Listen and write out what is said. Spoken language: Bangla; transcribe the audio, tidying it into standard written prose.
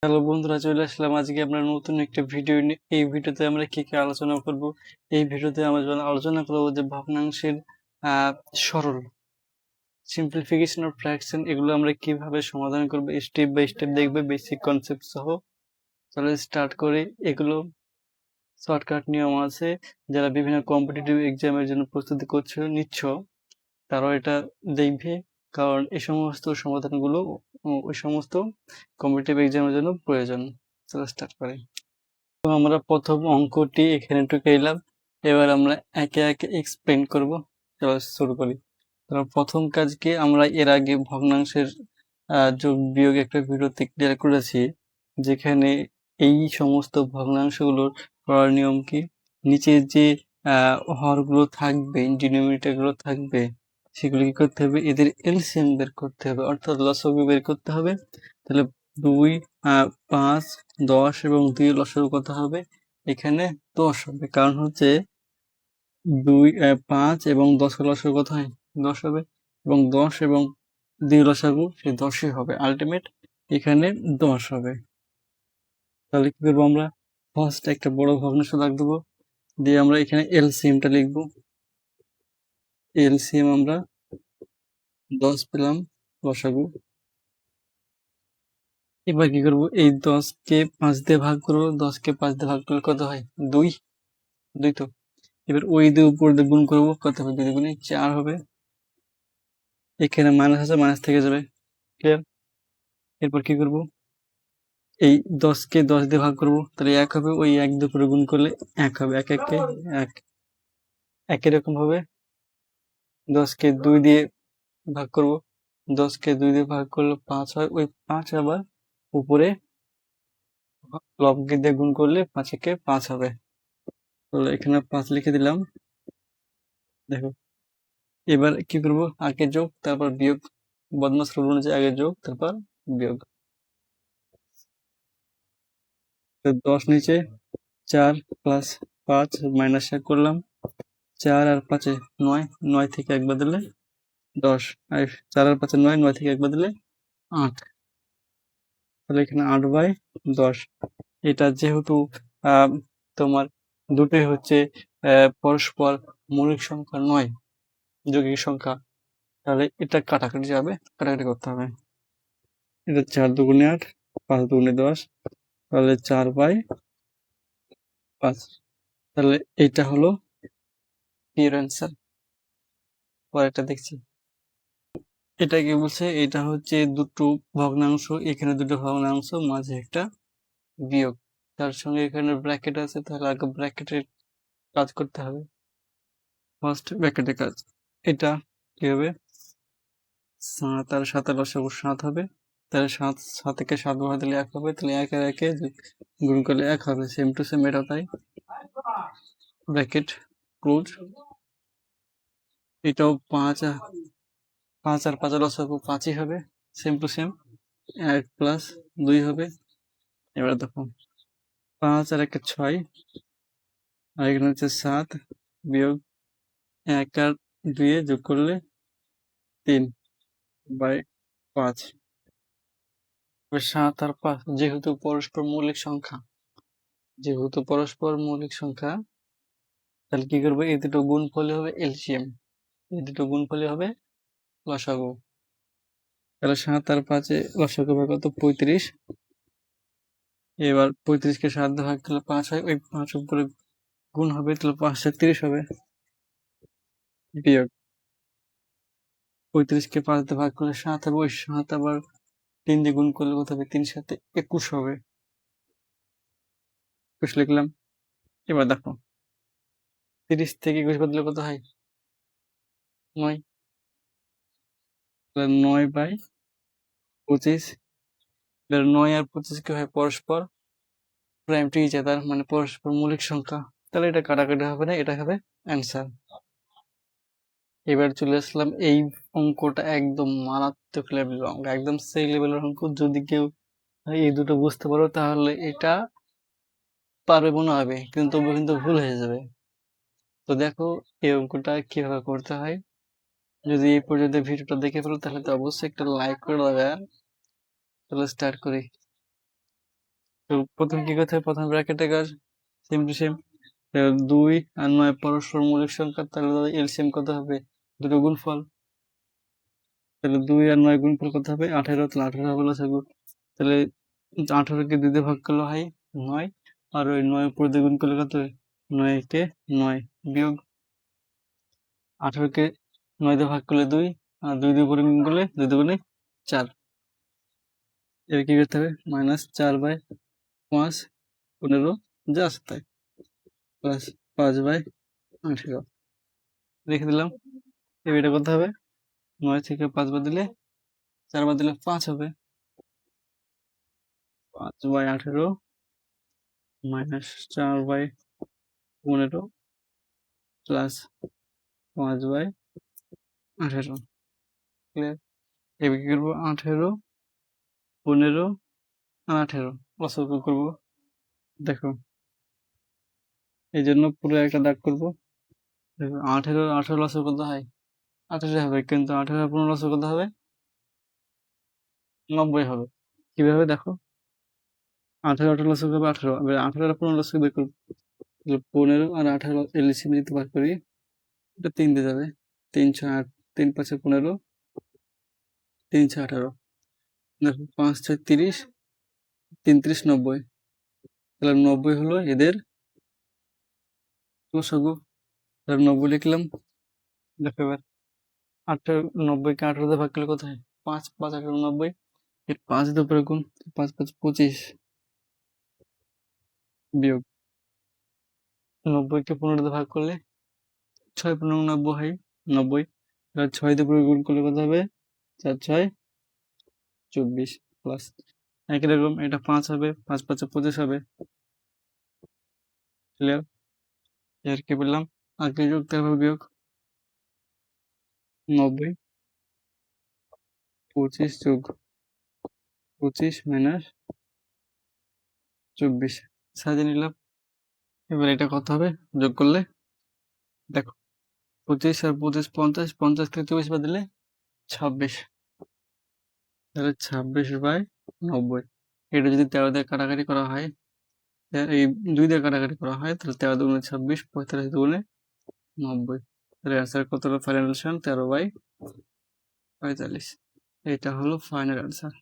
হ্যালো বন্ধুরা, চলে আসলাম আজকে আমরা নতুন একটা ভিডিও নিয়ে। এই ভিডিওতে আমরা কি কি আলোচনা করব? এই ভিডিওতে আমরা আলোচনা করব যে ভগ্নাংশের সরল সিম্পলিফিকেশন অফ ফ্র্যাকশন, এগুলো আমরা কিভাবে সমাধান করব স্টেপ বাই স্টেপ দেখবে, বেসিক কনসেপ্ট সহ। তাহলে স্টার্ট করি। এগুলো শর্টকাট নিয়ম আছে, যারা বিভিন্ন কম্পিটিটিভ এক্সামের জন্য প্রস্তুতি নিচ্ছ, তারাও এটা দেখবে, কারণ এই সমস্ত সমাধানগুলো ওই সমস্ত কম্পিটিটিভ এক্সামের জন্য প্রয়োজন। চলো স্টার্ট করি। তো আমরা প্রথম অঙ্কটি এখানে ঢুকে এলাম। এবার আমরা একে একে এক্সপ্লেন করব। চলো শুরু করি। প্রথম কাজকে আমরা এর আগে ভগ্নাংশের যোগ বিয়োগ একটা ভিডিওতে ক্লিয়ার করেছি, যেখানে এই সমস্ত ভগ্নাংশগুলোর করার নিয়ম কি, নিচে যে হরগুলো থাকবে, ডিনোমিনেটরগুলো থাকবে, সেগুলো কি করতে হবে, এদের এলসিএম বের করতে হবে, অর্থাৎ লসাগু বের করতে হবে। তাহলে 2, 5, 10 এবং 2 লসাগু কত হবে? এখানে 10 হবে, কারণ হচ্ছে 5 এবং 10 লসাগু কত হয়? 10 হবে, এবং 10 এবং 2 লসাগু সে 10ই হবে, আলটিমেট এখানে 10 হবে। তাহলে কি করবো আমরা? ফার্স্ট একটা বড় ভগ্নাংশ দাগ দেবো, দিয়ে আমরা এখানে এলসিএমটা লিখবো। এলসিএম আমরা 10 পেলাম লসাগু। এবার কি করবো? এই 10 কে 5 দিয়ে ভাগ করবো। 10 কে 5 দিয়ে ভাগ করলে কত হয়? 2 তো। এবার ওই দিয়ে উপর দিয়ে গুণ করবো, কত হবে? 2 গুণে 4 হবে। এখানে মাইনাস আছে, মাইনাস থেকে যাবে, ক্লিয়ার? এরপর কি করবো? এই 10 কে 10 দিয়ে ভাগ করবো, তাহলে 1 হবে। ওই 1 দিয়ে উপরে গুণ করলে 1 হবে। 1 1 1। একই রকম ভাবে 10 কে 2 দিয়ে ভাগ করবো। 10 কে 2 দিয়ে ভাগ করলে 5 হয়। ওই 5 আবার উপরে লব দিয়ে গুণ করলে 5 একে 5 হবে। তাহলে এখানে 5 লিখে দিলাম। দেখো, এবার কি করব? আগে যোগ তারপর বিয়োগ, বদমাশ রুল অনুযায়ী আগে যোগ তারপর বিয়োগ। 10 নিচে 4 প্লাস 5 মাইনাস 1 করলাম। 4 আর 5 9, 9 থেকে 1 বাদ দিলে 10, আর 4 আর 5 9, 9 থেকে 1 বাদ দিলে 8। তাহলে এখানে 8/10। এটা যেহেতু তোমার দুটোই হচ্ছে পরস্পর মৌলিক সংখ্যা নয়, যৌগিক সংখ্যা, তাহলে এটা কাটাকাটি যাবে, কাটাকাটি করতে হবে। এটা 4 দুগুণে 8, 5 দুগুণে 10, তাহলে 4/5। তাহলে এইটা হলো এর অ্যান্সার। পরেরটা দেখছি। এটা কি বলছে? এটা হচ্ছে দুটো ভগ্নাংশ, এখানে দুটো ভগ্নাংশ, মাঝে একটা বিয়োগ, তার সঙ্গে এখানে ব্র্যাকেট আছে, তাহলে আগে ব্র্যাকেটের কাজ করতে হবে। ফার্স্ট ব্র্যাকেটের কাজ। এটা কি হবে? 7 আর 7 এর লসাগু 7 হবে। তাহলে 7 থেকে 7 বাদ দিলে 1 হবে। তাহলে 1 আর 1 গুণ করলে 1 হবে। সেম টু সেম এটাও তাই। Bracket close. এটাও 5 আর 5 এর লসাগু 5ই হবে। সেম টু সেম 1 প্লাস 2 হবে। এবার দেখো, 5 আর 1 6, আর এখানে হচ্ছে 7 বিয়োগ 1 আর 2 যোগ করলে 3/5। 7 আর 5 যেহেতু পরস্পর মৌলিক সংখ্যা, তাহলে কি করবো? এই দুটো গুণফলে হবে এলসিএম, এই দুটো গুণফলে হবে লসাগু। তাহলে 7 আর 5 লসাগু হবে কত? 35। এবার 35 কে 7 দিয়ে ভাগ করলে 5 হয়। ওই 5 উপরে গুণ হবে, তাহলে 5 আর 30 হবে। বিয়োগ 35 কে 5 দিয়ে ভাগ করলে 7 হবে। ওই 7 আবার 3 দিয়ে গুণ করলে কত হবে? 3 7 21 হবে। 21 লিখলাম। এবার দেখো, 30 থেকে 21 বাদ দিলে কত হয়? 9। তাহলে 9/25। এবার 9 আর 25 কি হয়? পরস্পর প্রাইম টু ইচ আদার, মানে পরস্পর মৌলিক সংখ্যা। তাহলে এটা কাটাকাটি হবে না, এটা হবে অ্যান্সার। এবার চলে আসলাম, এই অঙ্কটা একদম মারাত্মক লেভেলের অঙ্ক, একদম সেই লেভেলের অঙ্ক। যদি কেউ এই দুটো বুঝতে পারো তাহলে এটা পারবে মনে হবে, কিন্তু তবু কিন্তু ভুল হয়ে যাবে। তো দেখো এই অঙ্কটা কিভাবে করতে হয়। যদি এই পর্যন্ত ভিডিওটা দেখে ফেলো তাহলে তো অবশ্যই একটা লাইক করে দেবে। চলো স্টার্ট করি। তো প্রথমে কি করতে হবে, প্রথমে ব্র্যাকেটে কাজ সেম টু সেম। 2 আর 9 পরস্পর মৌলিক সংখ্যা, তাহলে এলসিএম কত হবে, দুটো গুণফল। তাহলে 2 আর 9 গুণফল কত হবে, 18। তাহলে 18 হবে লসাগু। তাহলে 18কে 2 দিয়ে ভাগ করলে হয় 9, আর ওই 9 উপর দিয়ে গুণ করলে কত হয়, 9 কে 9 বিয়োগ 18কে 9 দিয়ে ভাগ করলে 2, আর 2 দিয়ে উপরে গুণ করলে 2 দুগুণে 4। এবার কি করতে হবে, -4/5 15 জাস্ট তাই, প্লাস 5/18 রেখে দিলাম। এবার এটা করতে হবে, 9 থেকে 5 বাদ দিলে 4 বাদ দিলে 5 হবে। 5/18 মাইনাস 4/15 প্লাস 5/18। ক্লিয়ার? এবার কি করবো, 18, 15 আর 18 লসাগু করবো। দেখো, এই জন্য পুরো একটা দাগ করবো। দেখো 18 লসাগু কত হয়, 18 হবে, কিন্তু 18 আর 15 লসাগু কত হবে, 90 হবে। কিভাবে দেখো, 18 লসাগু হবে 18, এবার 18 আর 15 লসাগু বের করবো। 15 আর 18 এলসিএম যদি বার করি, এটা 3 দিয়ে যাবে, 3 6 8, 3 5 15, 3 6 18। দেখো 5 6 30, 3 30 90। তাহলে 90 হলো এদের লসাগু। তাহলে 90 লিখলাম। দেখো এবার 90কে 18 দিয়ে ভাগ করলে কত হয়, 5 5 18 90। এর 5 দিয়ে উপরে গুণ, 5 5 25 বিয়োগ 90কে 15 দিয়ে ভাগ করলে 6 15 90 হয় 90। এবার 6 দিয়ে উপরে গুণ করলে কত হবে, 4 6 24 প্লাস একই রকম এটা 5 হবে, 5 5 25 হবে। ক্লিয়ার? এর কি বললাম, আগে যোগ তারপর বিয়োগ, 90 25 যোগ 25 মাইনাস 24 সাজিয়ে নিলাম। এবার এটা কত হবে, যোগ করলে দেখো 25 আর 25 50, 50 থেকে 24 বাদ দিলে 26। তাহলে 26/90। এটা যদি 13 দিয়ে কাটাকাটি করা হয়, এই 2 দিয়ে কাটাকাটি করা হয়, তাহলে 13 দুগুণে 26, 45 দুগুণে 90। তাহলে অ্যান্সার কত হলো, ফাইনাল অ্যান্সার 13/45। এটা হলো ফাইনাল অ্যান্সার।